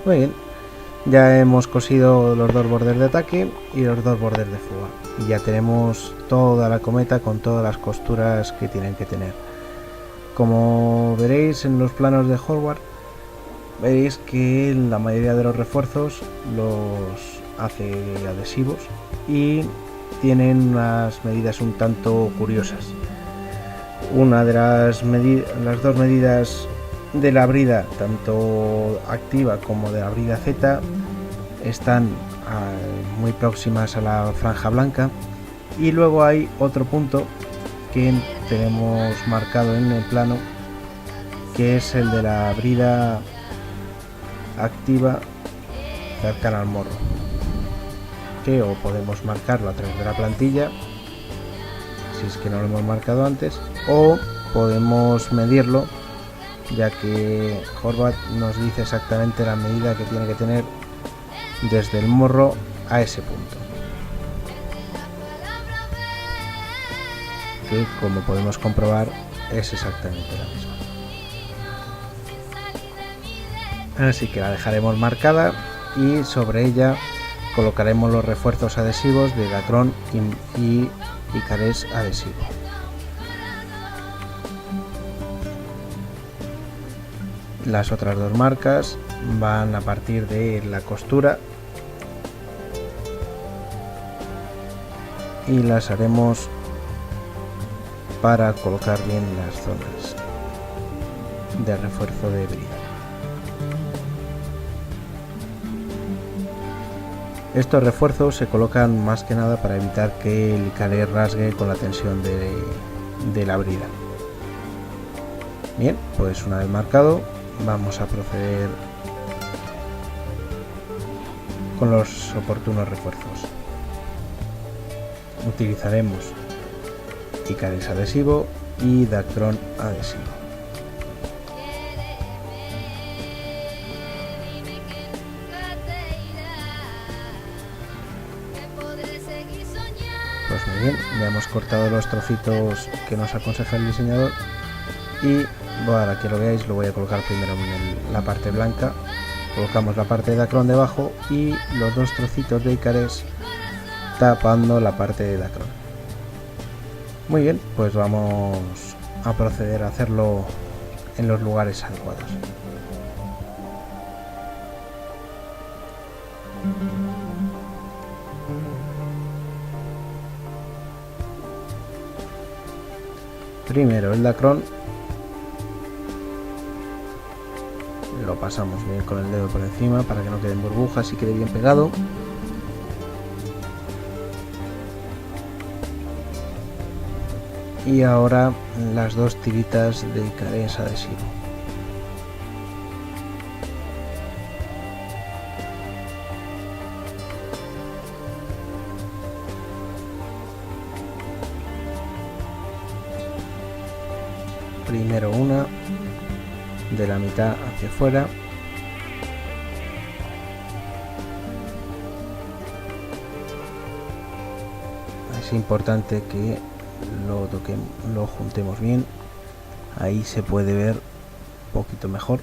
Muy bien, ya hemos cosido los dos bordes de ataque y los dos bordes de fuga. Y ya tenemos toda la cometa con todas las costuras que tienen que tener. Como veréis en los planos de Hogwarts, veréis que la mayoría de los refuerzos los hace adhesivos y tienen unas medidas un tanto curiosas. Una de las dos medidas de la brida, tanto activa como de la brida Z, están muy próximas a la franja blanca, y luego hay otro punto que tenemos marcado en el plano, que es el de la brida activa cercana al morro, que o podemos marcarlo a través de la plantilla, si es que no lo hemos marcado antes, o podemos medirlo, ya que Horvath nos dice exactamente la medida que tiene que tener desde el morro a ese punto, que como podemos comprobar es exactamente la misma. Así que la dejaremos marcada y sobre ella colocaremos los refuerzos adhesivos de Dacron y Icarés adhesivo. Las otras dos marcas van a partir de la costura y las haremos para colocar bien las zonas de refuerzo de brida. Estos refuerzos se colocan más que nada para evitar que el Icarés rasgue con la tensión de la brida. Bien, pues una vez marcado, vamos a proceder con los oportunos refuerzos. Utilizaremos Icarés adhesivo y Dacron adhesivo. Pues muy bien, ya hemos cortado los trocitos que nos aconseja el diseñador y para que lo veáis lo voy a colocar primero en la parte blanca. Colocamos la parte de Dacron debajo y los dos trocitos de Icarés tapando la parte de Dacron. Muy bien, pues vamos a proceder a hacerlo en los lugares adecuados. Primero el Dacron lo pasamos bien con el dedo por encima para que no queden burbujas y quede bien pegado. Y ahora las dos tiritas de Icarés adhesivo. Primero una de la mitad hacia afuera. Es importante que lo juntemos bien, ahí se puede ver un poquito mejor.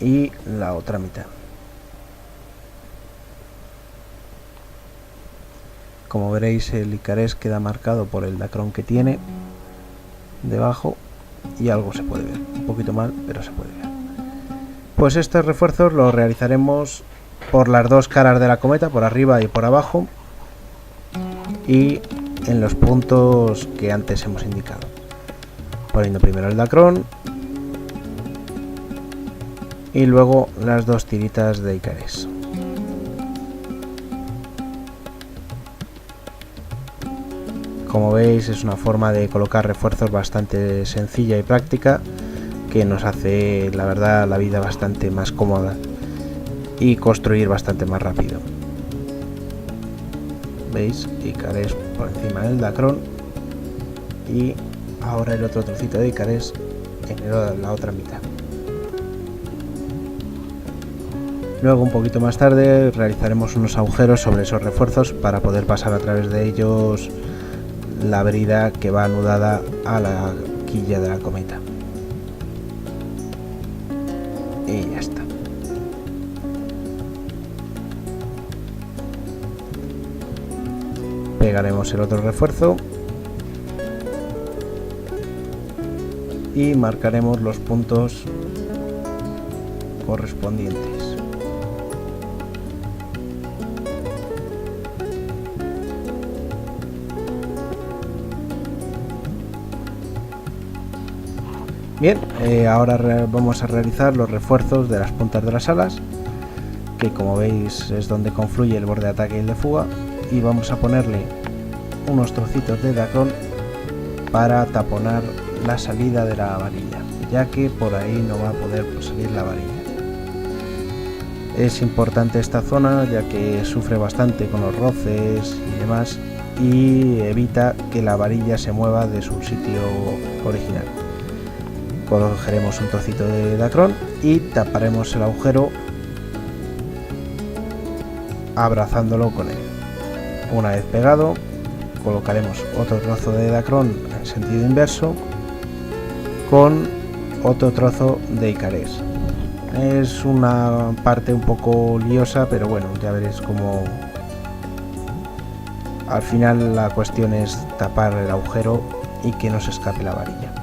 Y la otra mitad. Como veréis, el Icarés queda marcado por el Dacron que tiene debajo y algo se puede ver, un poquito mal, pero se puede ver. Pues estos refuerzos los realizaremos por las dos caras de la cometa, por arriba y por abajo, y en los puntos que antes hemos indicado, poniendo primero el Dacron y luego las dos tiritas de Icarés. Como veis, es una forma de colocar refuerzos bastante sencilla y práctica, que nos hace, la verdad, la vida bastante más cómoda y construir bastante más rápido. ¿Veis? Icarés por encima del Dacron y ahora el otro trocito de Icarés en la otra mitad. Luego, un poquito más tarde, realizaremos unos agujeros sobre esos refuerzos para poder pasar a través de ellos la brida que va anudada a la quilla de la cometa. Y ya está. pegaremos el otro refuerzo y marcaremos los puntos correspondientes. Bien, ahora vamos a realizar los refuerzos de las puntas de las alas, que como veis es donde confluye el borde de ataque y el de fuga, y vamos a ponerle unos trocitos de Dacron para taponar la salida de la varilla, ya que por ahí no va a poder salir la varilla. Es importante esta zona ya que sufre bastante con los roces y demás, y evita que la varilla se mueva de su sitio original. Cogeremos un trocito de Dacron y taparemos el agujero abrazándolo con él. Una vez pegado, colocaremos otro trozo de Dacron en sentido inverso con otro trozo de Icarés. Es una parte un poco liosa, pero bueno, ya veréis cómo al final la cuestión es tapar el agujero y que no se escape la varilla.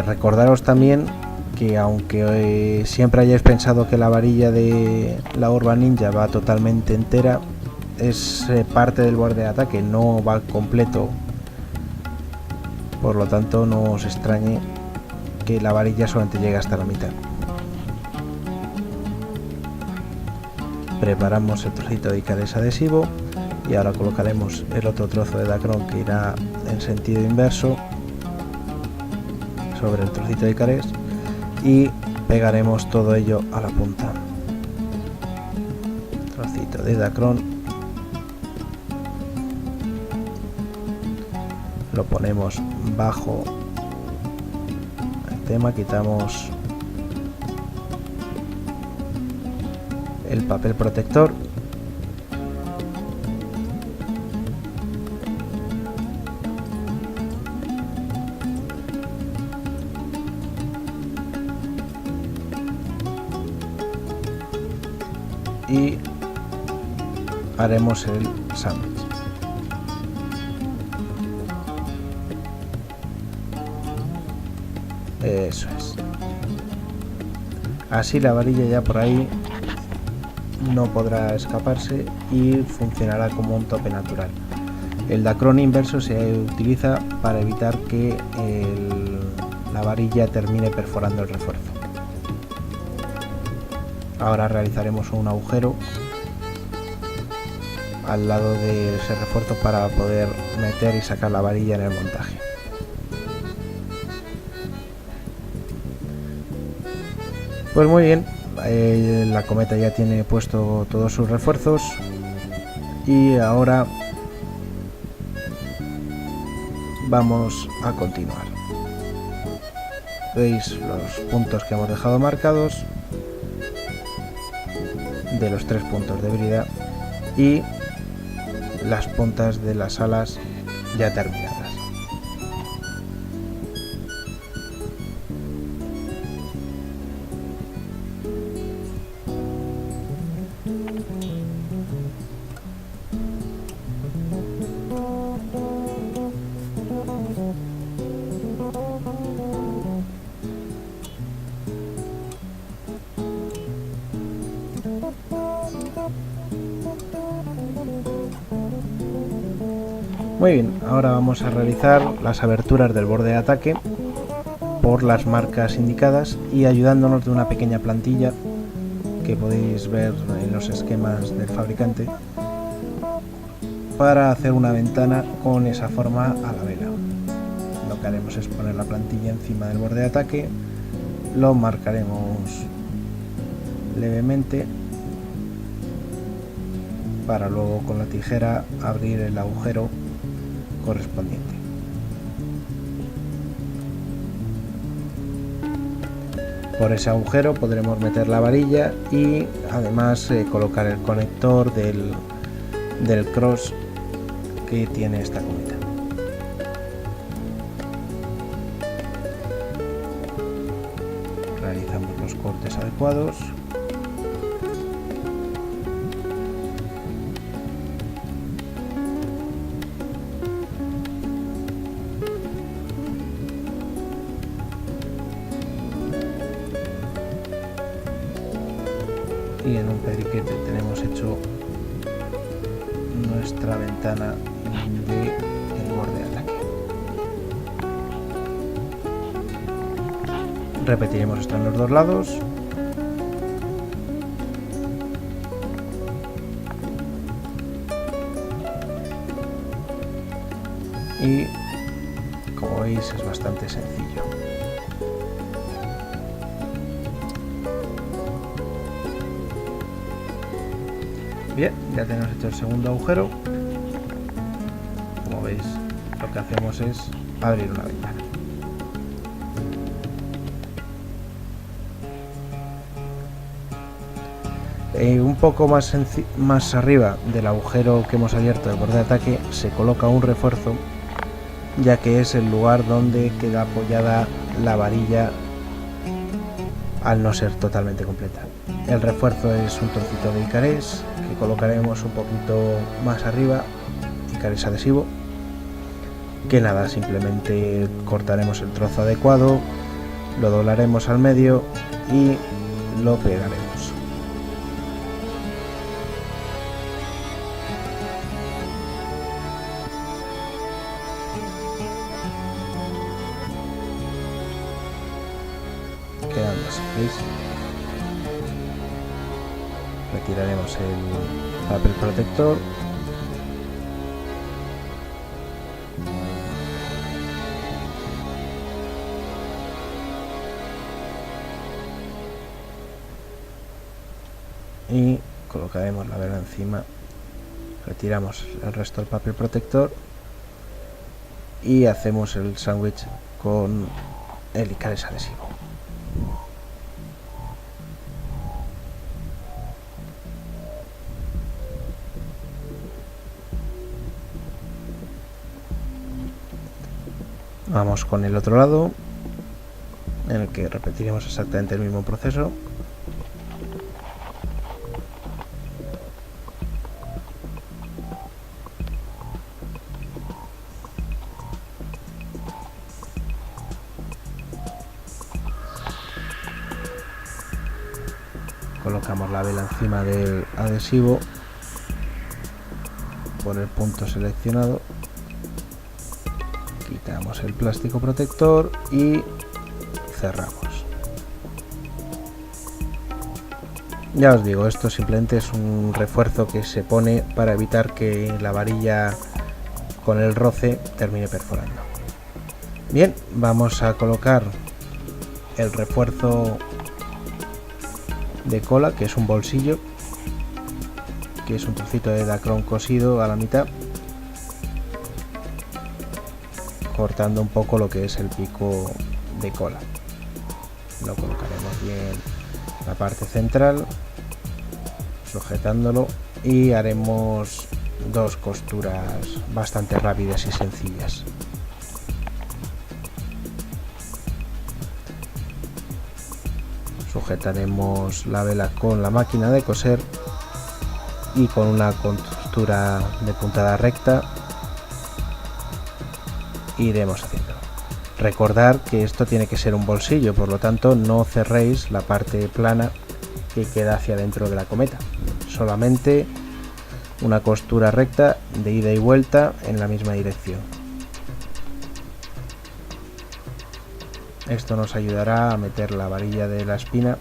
Recordaros también que aunque siempre hayáis pensado que la varilla de la Urban Ninja va totalmente entera, es parte del borde de ataque, no va completo, por lo tanto no os extrañe que la varilla solamente llegue hasta la mitad. Preparamos el trocito de Icarés adhesivo y ahora colocaremos el otro trozo de Dacron que irá en sentido inverso sobre el trocito de Icarés y pegaremos todo ello a la punta. Trocito de Dacron, lo ponemos bajo el tema, quitamos el papel protector y haremos el sándwich. Eso es. Así la varilla ya por ahí no podrá escaparse y funcionará como un tope natural. El Dacron inverso se utiliza para evitar que la varilla termine perforando el refuerzo. Ahora realizaremos un agujero al lado de ese refuerzo para poder meter y sacar la varilla en el montaje. Pues muy bien, la cometa ya tiene puesto todos sus refuerzos y ahora vamos a continuar. Veis los puntos que hemos dejado marcados de los 3 puntos de brida y las puntas de las alas ya terminadas. Muy bien, ahora vamos a realizar las aberturas del borde de ataque por las marcas indicadas y ayudándonos de una pequeña plantilla que podéis ver en los esquemas del fabricante para hacer una ventana con esa forma a la vela. Lo que haremos es poner la plantilla encima del borde de ataque, lo marcaremos levemente para luego con la tijera abrir el agujero correspondiente. Por ese agujero podremos meter la varilla y además colocar el conector del cross que tiene esta cometa. Realizamos los cortes adecuados y en un periquete tenemos hecho nuestra ventana de el borde de ataque. Repetiremos esto en los dos lados. Y como veis es bastante sencillo. Bien, ya tenemos hecho el segundo agujero. Como veis, lo que hacemos es abrir una ventana. Un poco más arriba del agujero que hemos abierto del borde de ataque se coloca un refuerzo, ya que es el lugar donde queda apoyada la varilla al no ser totalmente completa. El refuerzo es un trocito de Icarés que colocaremos un poquito más arriba, Icarés adhesivo, que nada, simplemente cortaremos el trozo adecuado, lo doblaremos al medio y lo pegaremos. Quedando así, ¿veis? Retiraremos el papel protector. Y colocaremos la vela encima. Retiramos el resto del papel protector y hacemos el sándwich con el Icarés adhesivo. Vamos con el otro lado, en el que repetiremos exactamente el mismo proceso. Colocamos la vela encima del adhesivo por el punto seleccionado. Quitamos el plástico protector y cerramos. Ya os digo, esto simplemente es un refuerzo que se pone para evitar que la varilla con el roce termine perforando. Bien, vamos a colocar el refuerzo de cola, que es un bolsillo, que es un trocito de Dacron cosido a la mitad, cortando un poco lo que es el pico de cola. Lo colocaremos bien en la parte central, sujetándolo, y haremos dos costuras bastante rápidas y sencillas. Sujetaremos la vela con la máquina de coser y con una costura de puntada recta iremos haciéndolo. Recordad que esto tiene que ser un bolsillo, por lo tanto no cerréis la parte plana que queda hacia dentro de la cometa, solamente una costura recta de ida y vuelta en la misma dirección. Esto nos ayudará a meter la varilla de la espina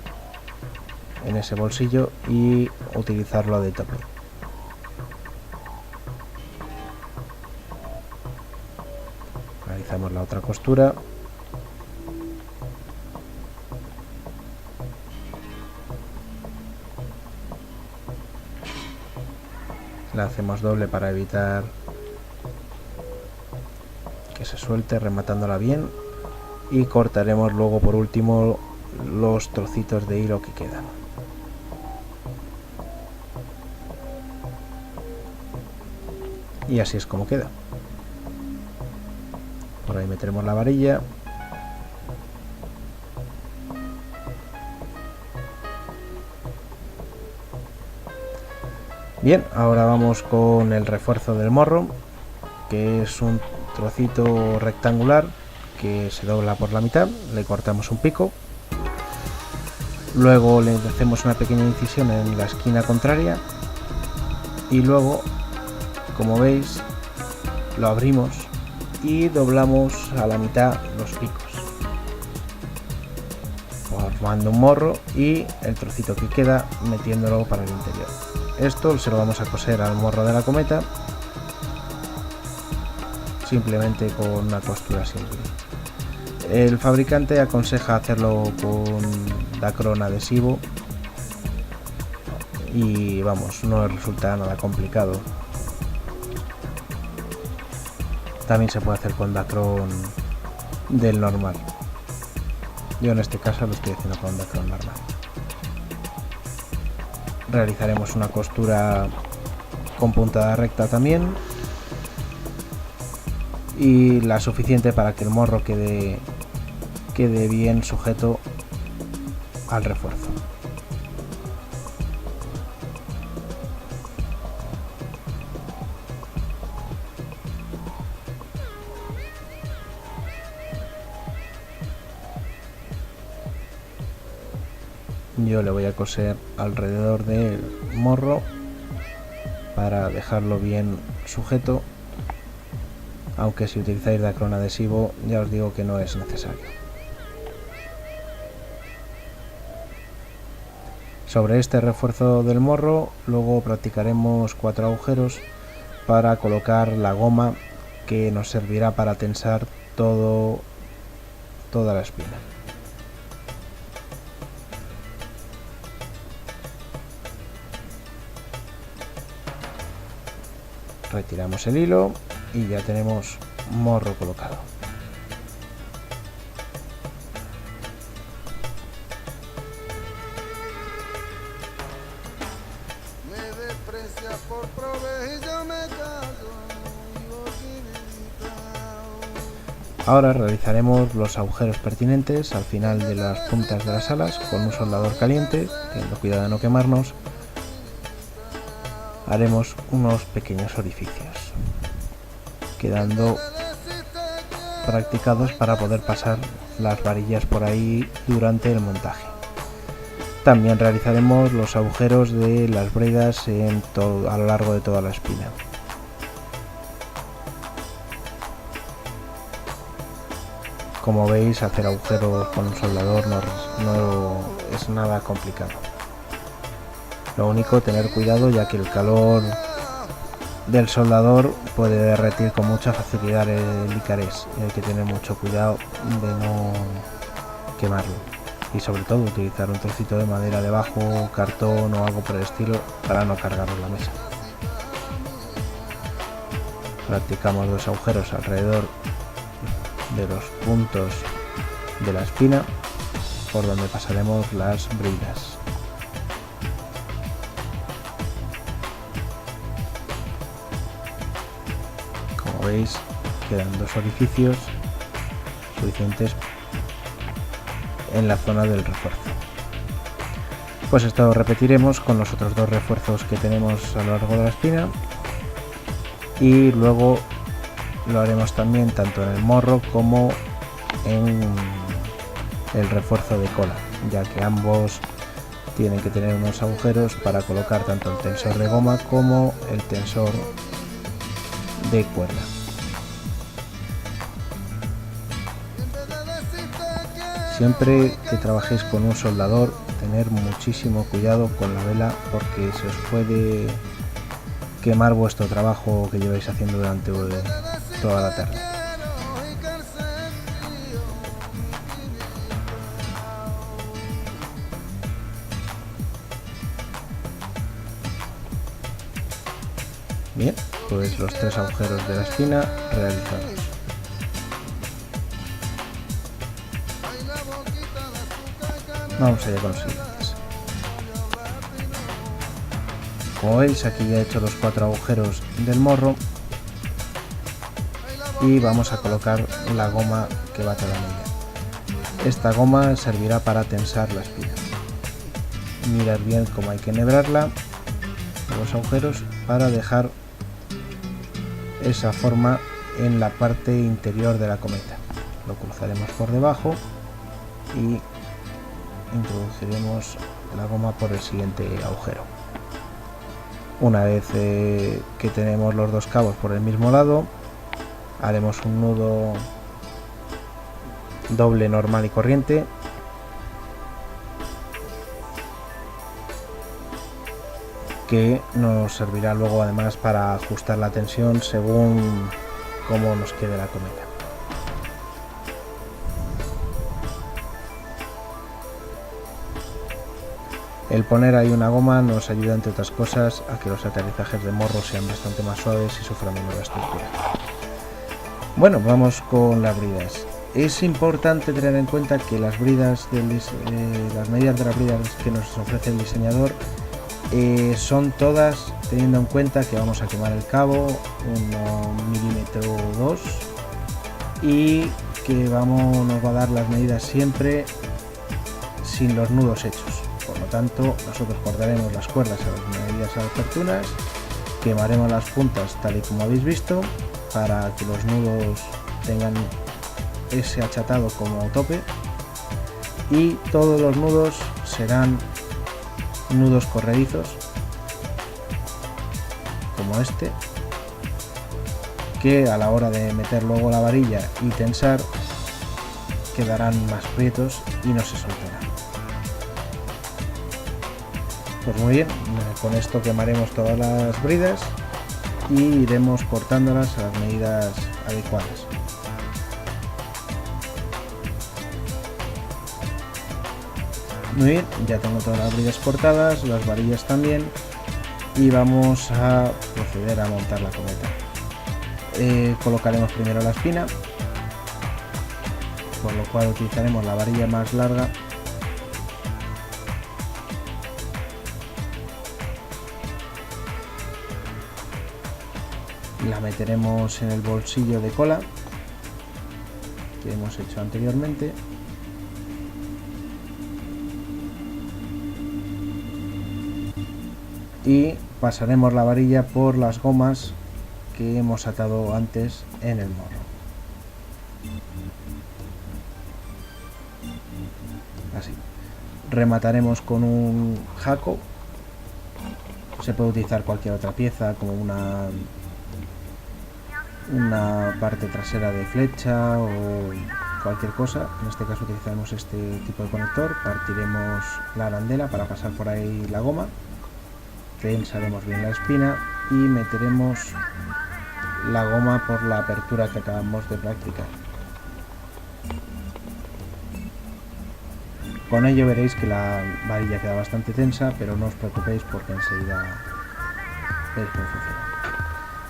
en ese bolsillo y utilizarlo de tope. Realizamos la otra costura. La hacemos doble para evitar que se suelte, rematándola bien. Y cortaremos luego por último los trocitos de hilo que quedan. Y así es como queda. Por ahí meteremos la varilla. Bien, ahora vamos con el refuerzo del morro, que es un trocito rectangular que se dobla por la mitad. Le cortamos un pico Luego le hacemos una pequeña incisión en la esquina contraria y luego, como veis, lo abrimos y doblamos a la mitad los picos, formando un morro y el trocito que queda metiéndolo para el interior. Esto se lo vamos a coser al morro de la cometa, simplemente con una costura simple. El fabricante aconseja hacerlo con Dacron adhesivo y vamos, no resulta nada complicado. También se puede hacer con Dacron del normal. Yo en este caso lo estoy haciendo con Dacron normal. Realizaremos una costura con puntada recta también y la suficiente para que el morro quede bien sujeto al refuerzo. Yo le voy a coser alrededor del morro para dejarlo bien sujeto, aunque si utilizáis Dacron adhesivo ya os digo que no es necesario. Sobre este refuerzo del morro luego practicaremos 4 agujeros para colocar la goma que nos servirá para tensar toda la espina. Retiramos el hilo y ya tenemos morro colocado. Ahora realizaremos los agujeros pertinentes al final de las puntas de las alas con un soldador caliente, teniendo cuidado de no quemarnos. Haremos unos pequeños orificios, quedando practicados para poder pasar las varillas por ahí durante el montaje. También realizaremos los agujeros de las bridas a lo largo de toda la espina. Como veis, hacer agujeros con un soldador no es nada complicado. Lo único, tener cuidado, ya que el calor del soldador puede derretir con mucha facilidad el icarés y hay que tener mucho cuidado de no quemarlo. Y sobre todo utilizar un trocito de madera debajo, cartón o algo por el estilo para no cargarlo en la mesa. Practicamos los agujeros alrededor de los puntos de la espina por donde pasaremos las bridas. Como veis, quedan 2 orificios suficientes en la zona del refuerzo. Pues esto lo repetiremos con los otros 2 refuerzos que tenemos a lo largo de la espina y luego lo haremos también tanto en el morro como en el refuerzo de cola, ya que ambos tienen que tener unos agujeros para colocar tanto el tensor de goma como el tensor de cuerda. Siempre que trabajéis con un soldador, tener muchísimo cuidado con la vela porque se os puede quemar vuestro trabajo que lleváis haciendo durante toda la tarde. Bien, pues los 3 agujeros de la espina realizados. Vamos allá con los siguientes. Como veis, aquí ya he hecho los 4 agujeros del morro y vamos a colocar la goma que va a toda ella. Esta goma servirá para tensar la espina. Mirad bien cómo hay que enhebrarla, los agujeros, para dejar esa forma en la parte interior de la cometa. Lo cruzaremos por debajo y introduciremos la goma por el siguiente agujero. Una vez que tenemos los dos cabos por el mismo lado, haremos un nudo doble normal y corriente, que nos servirá luego además para ajustar la tensión según cómo nos quede la cometa. El poner ahí una goma nos ayuda, entre otras cosas, a que los aterrizajes de morro sean bastante más suaves y sufran menos la estructura. Bueno, vamos con las bridas. Es importante tener en cuenta que las bridas las medidas de las bridas que nos ofrece el diseñador son todas teniendo en cuenta que vamos a quemar el cabo 1,2 milímetros y que nos va a dar las medidas siempre sin los nudos hechos. Por lo tanto, nosotros cortaremos las cuerdas a las medidas oportunas, quemaremos las puntas tal y como habéis visto para que los nudos tengan ese achatado como tope, y todos los nudos serán nudos corredizos como este, que a la hora de meter luego la varilla y tensar quedarán más prietos y no se soltarán. Pues muy bien, con esto quemaremos todas las bridas y iremos cortándolas a las medidas adecuadas. Muy bien, ya tengo todas las bridas cortadas, las varillas también, y vamos a proceder a montar la cometa. Colocaremos primero la espina, por lo cual utilizaremos la varilla más larga la meteremos en el bolsillo de cola que hemos hecho anteriormente y pasaremos la varilla por las gomas que hemos atado antes en el morro. Así. Remataremos con un jaco. Se puede utilizar cualquier otra pieza como una parte trasera de flecha o cualquier cosa. En este caso utilizaremos este tipo de conector. Partiremos la arandela para pasar por ahí la goma, tensaremos bien la espina y meteremos la goma por la apertura que acabamos de practicar. Con ello veréis que la varilla queda bastante tensa, pero no os preocupéis porque enseguida veréis cómo funciona.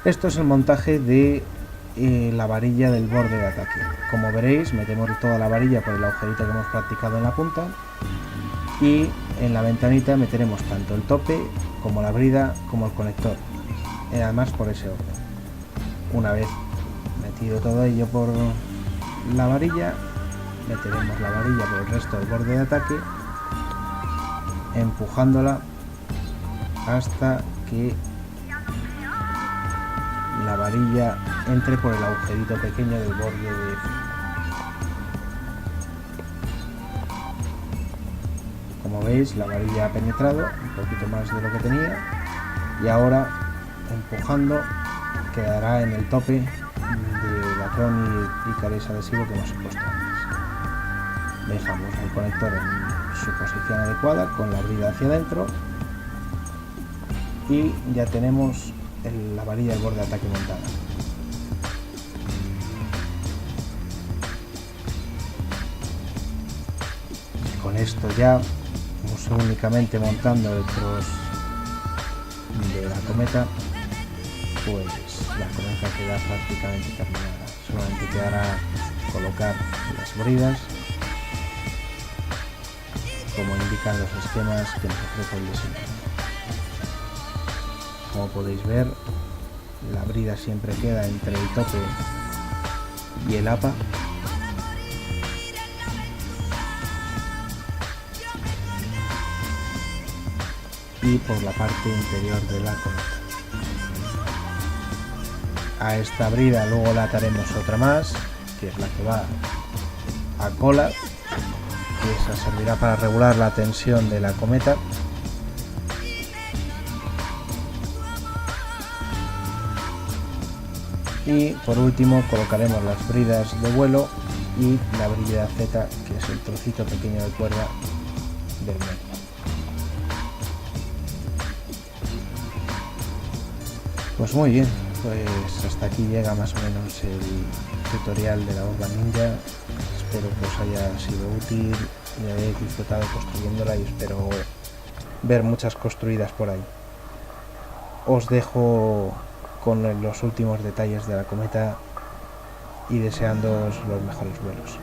Esto es el montaje de la varilla del borde de ataque. Como veréis, metemos toda la varilla por el agujerito que hemos practicado en la punta y en la ventanita meteremos tanto el tope como la brida como el conector, además por ese orden. Una vez metido todo ello por la varilla, meteremos la varilla por el resto del borde de ataque, empujándola hasta que la varilla entre por el agujerito pequeño del borde de freno. Como veis, la varilla ha penetrado un poquito más de lo que tenía y ahora empujando quedará en el tope de latón y caréis adhesivo que hemos puesto antes. Dejamos el conector en su posición adecuada con la brida hacia adentro y ya tenemos la varilla del borde de ataque montada. Con esto ya, únicamente montando el cross de la cometa, pues la cometa queda prácticamente terminada. Solamente quedará colocar las bridas como indican los esquemas que nos ofrece el diseñador. Como podéis ver, la brida siempre queda entre el tope y el APA. Y por la parte interior de la cometa. A esta brida luego le ataremos otra más, que es la que va a cola, y esa servirá para regular la tensión de la cometa. Y por último colocaremos las bridas de vuelo y la brida Z, que es el trocito pequeño de cuerda del medio. Pues muy bien, pues hasta aquí llega más o menos el tutorial de la Orba Ninja. Espero que os haya sido útil y hayáis disfrutado construyéndola, y espero ver muchas construidas por ahí. Os dejo con los últimos detalles de la cometa y deseándoos los mejores vuelos.